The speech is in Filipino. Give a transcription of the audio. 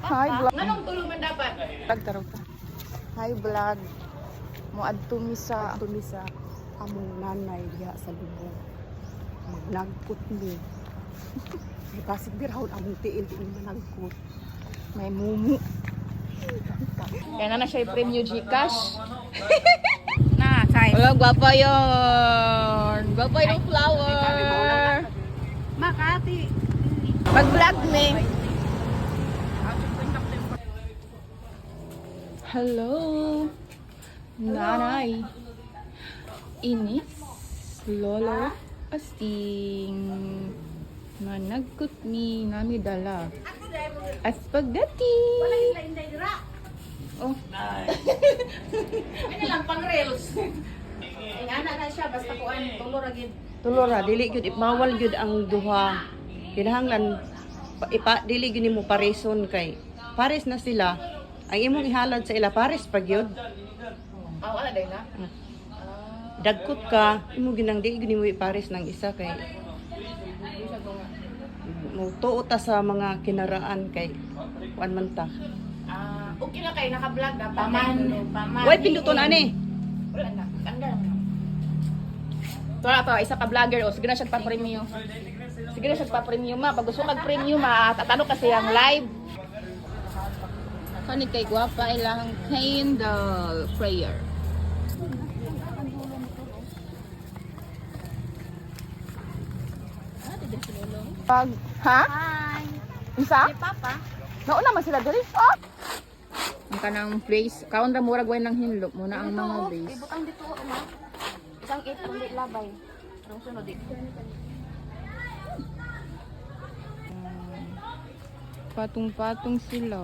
Hi vlog. Anong tuluman dapat? Vlog taro ka. Hi vlog. Mo adto mi sa among nanay diha sa lubong. Magnagkot mi. Kasi birahon among tiil managkot. may mumu. Kaya na siya i-premyo Gcash. Na, size. Wala, gwapa yun. Gwapa yung flower. Makati. Mag-vlog me. Hello. Nanay. Inis. Lolo. Asting. Managkot ni nami dala. Spaghetti. Oh. Ano lang pang reels. Ay, ana na siya, basta kuan, tulor agad. Tulora dili gyud bawal gyud ang duha. Kinahanglan dili gyud nimo pareson kay pares na sila. Ang imong ihalad sa ila pares pa gyud. Ah, wala din na. Dagkot ka, imo ginang dili gyud nimo ipares ng isa kay mo tuo ta sa mga kinaraan kay kuan man ta. Ah, okay na kay naka-vlog na paman. Way pinduton ani. Wala na. Tanda na. To, isa ka vlogger o sige na siya pa-premium. Sige na siya pa-premium ma. Pag gusto kag premium ma, tatano kasi ang live. Kani kay gwapa ilang candle prayer. Pag, ha? Hi. Isa? Papa. Nauna man sila dali. Oh! Ang kanang place, kaon ra murag way nang hinlo muna ang mga base. Ibutang dito ma. Isang 8 ulit labay. Ang sunod dito. Patong-patong sila.